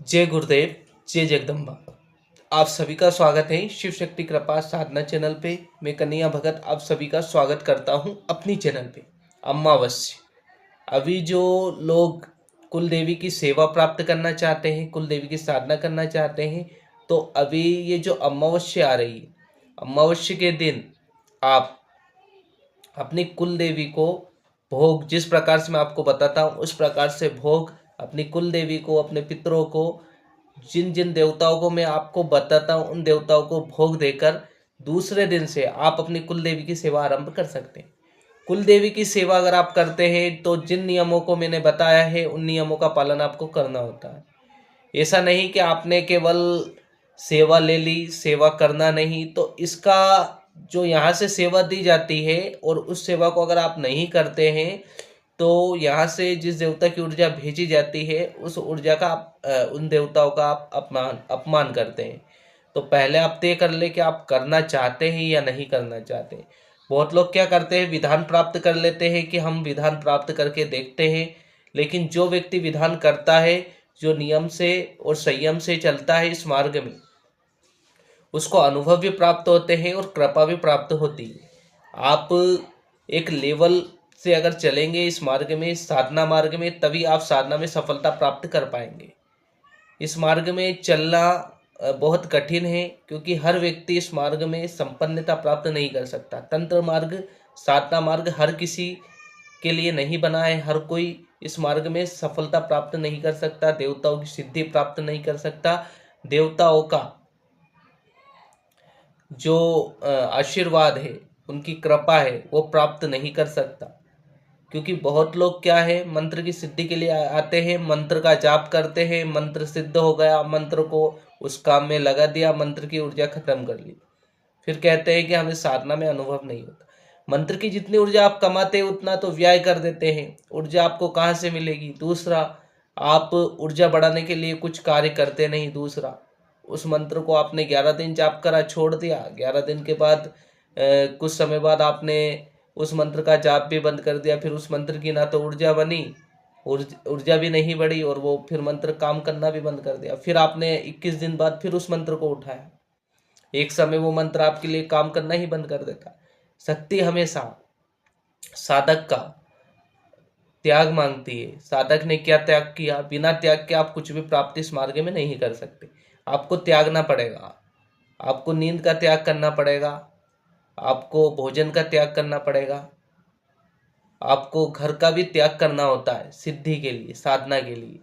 जय गुरुदेव, जय जगदम्बा। आप सभी का स्वागत है शिव शक्ति कृपा साधना चैनल पे। मैं कन्हैया भगत आप सभी का स्वागत करता हूं अपनी चैनल पे। अमावस्या, अभी जो लोग कुल देवी की सेवा प्राप्त करना चाहते हैं, कुल देवी की साधना करना चाहते हैं, तो अभी ये जो अमावस्या आ रही है, अमावस्या के दिन आप अपनी कुल देवी को भोग, जिस प्रकार से मैं आपको बताता हूँ उस प्रकार से भोग अपनी कुल देवी को, अपने पितरों को, जिन जिन देवताओं को मैं आपको बताता हूँ उन देवताओं को भोग देकर दूसरे दिन से आप अपनी कुल देवी की सेवा आरंभ कर सकते हैं। कुल देवी की सेवा अगर आप करते हैं तो जिन नियमों को मैंने बताया है उन नियमों का पालन आपको करना होता है। ऐसा नहीं कि आपने केवल सेवा ले ली, सेवा करना नहीं, तो इसका जो यहाँ से सेवा दी जाती है और उस सेवा को अगर आप नहीं करते हैं तो यहाँ से जिस देवता की ऊर्जा भेजी जाती है उस ऊर्जा का आप उन देवताओं का आप अपमान अपमान करते हैं। तो पहले आप तय कर ले कि आप करना चाहते हैं या नहीं करना चाहते। बहुत लोग क्या करते हैं, विधान प्राप्त कर लेते हैं कि हम विधान प्राप्त करके देखते हैं, लेकिन जो व्यक्ति विधान करता है, जो नियम से और संयम से चलता है इस मार्ग में, उसको अनुभव भी प्राप्त होते हैं और कृपा भी प्राप्त होती है। आप एक लेवल से अगर चलेंगे इस मार्ग में, साधना मार्ग में, तभी आप साधना में सफलता प्राप्त कर पाएंगे। इस मार्ग में चलना बहुत कठिन है, क्योंकि हर व्यक्ति इस मार्ग में संपन्नता प्राप्त नहीं कर सकता। तंत्र मार्ग, साधना मार्ग हर किसी के लिए नहीं बना है। हर कोई इस मार्ग में सफलता प्राप्त नहीं कर सकता, देवताओं की सिद्धि प्राप्त नहीं कर सकता, देवताओं का जो आशीर्वाद है, उनकी कृपा है, वो प्राप्त नहीं कर सकता। क्योंकि बहुत लोग क्या है, मंत्र की सिद्धि के लिए आते हैं, मंत्र का जाप करते हैं, मंत्र सिद्ध हो गया, मंत्र को उस काम में लगा दिया, मंत्र की ऊर्जा खत्म कर ली, फिर कहते हैं कि हमें साधना में अनुभव नहीं होता। मंत्र की जितनी ऊर्जा आप कमाते हैं उतना तो व्यय कर देते हैं, ऊर्जा आपको कहाँ से मिलेगी। दूसरा, आप ऊर्जा बढ़ाने के लिए कुछ कार्य करते नहीं। दूसरा, उस मंत्र को आपने 11 दिन जाप करा, छोड़ दिया, 11 दिन के बाद कुछ समय बाद आपने उस मंत्र का जाप भी बंद कर दिया, फिर उस मंत्र की ना तो ऊर्जा बनी, ऊर्जा भी नहीं बढ़ी, और वो फिर मंत्र काम करना भी बंद कर दिया। फिर आपने 21 दिन बाद फिर उस मंत्र को उठाया, एक समय वो मंत्र आपके लिए काम करना ही बंद कर देता। शक्ति हमेशा साधक का त्याग मांगती है। साधक ने क्या त्याग किया, बिना त्याग के आप कुछ भी प्राप्ति इस मार्ग में नहीं कर सकते। आपको त्यागना पड़ेगा, आपको नींद का त्याग करना पड़ेगा, आपको भोजन का त्याग करना पड़ेगा, आपको घर का भी त्याग करना होता है सिद्धि के लिए, साधना के लिए।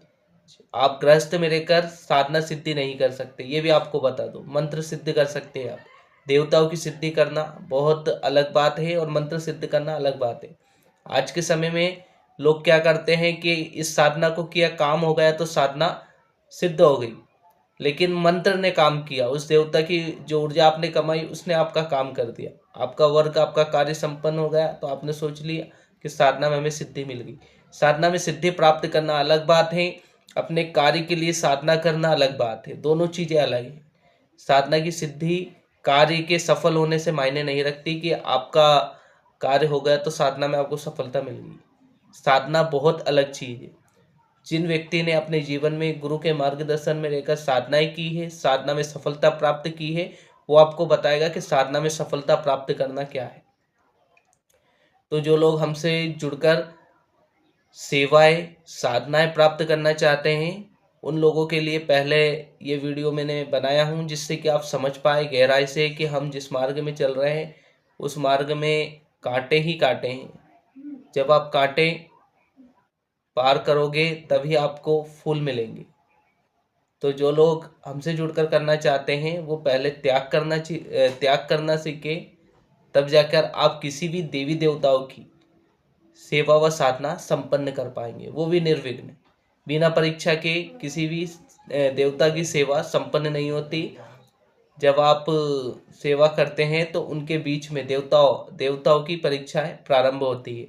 आप गृहस्थ में रहकर साधना सिद्धि नहीं कर सकते, ये भी आपको बता दो। मंत्र सिद्ध कर सकते हैं आप, देवताओं की सिद्धि करना बहुत अलग बात है और मंत्र सिद्ध करना अलग बात है। आज के समय में लोग क्या करते हैं कि इस साधना को किया, काम हो गया तो साधना सिद्ध हो गई, लेकिन मंत्र ने काम किया, उस देवता की जो ऊर्जा आपने कमाई उसने आपका काम कर दिया, आपका वर्क, आपका कार्य संपन्न हो गया, तो आपने सोच लिया कि साधना में हमें सिद्धि मिल गई। साधना में सिद्धि प्राप्त करना अलग बात है, अपने कार्य के लिए साधना करना अलग बात है। दोनों चीज़ें अलग हैं। साधना की सिद्धि कार्य के सफल होने से मायने नहीं रखती कि आपका कार्य हो गया तो साधना में आपको सफलता मिल गई। साधना बहुत अलग चीज़ है। जिन व्यक्ति ने अपने जीवन में गुरु के मार्गदर्शन में रहकर साधनाएं की है, साधना में सफलता प्राप्त की है, वो आपको बताएगा कि साधना में सफलता प्राप्त करना क्या है। तो जो लोग हमसे जुड़कर सेवाएं, साधनाएं प्राप्त करना चाहते हैं, उन लोगों के लिए पहले ये वीडियो मैंने बनाया हूँ, जिससे कि आप समझ पाए गहराई से कि हम जिस मार्ग में चल रहे हैं उस मार्ग में कांटे ही कांटे हैं। जब आप कांटे पार करोगे तभी आपको फूल मिलेंगे। तो जो लोग हमसे जुड़कर करना चाहते हैं वो पहले त्याग करना सीखे, तब जाकर आप किसी भी देवी देवताओं की सेवा व साधना संपन्न कर पाएंगे, वो भी निर्विघ्न। बिना परीक्षा के किसी भी देवता की सेवा संपन्न नहीं होती। जब आप सेवा करते हैं तो उनके बीच में देवताओं की परीक्षाएं प्रारंभ होती है।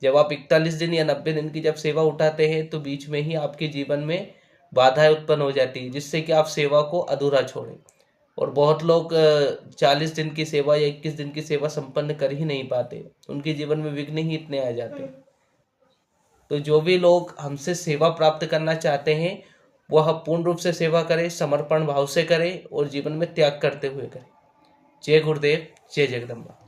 जब आप 41 दिन या 90 दिन की जब सेवा उठाते हैं तो बीच में ही आपके जीवन में बाधाएं उत्पन्न हो जाती है, जिससे कि आप सेवा को अधूरा छोड़ें। और बहुत लोग 40 दिन की सेवा या 21 दिन की सेवा संपन्न कर ही नहीं पाते, उनके जीवन में विघ्न ही इतने आ जाते हैं। तो जो भी लोग हमसे सेवा प्राप्त करना चाहते हैं वह पूर्ण रूप से सेवा करे, समर्पण भाव से करे और जीवन में त्याग करते हुए करे। जय गुरुदेव, जय जगदम्बा।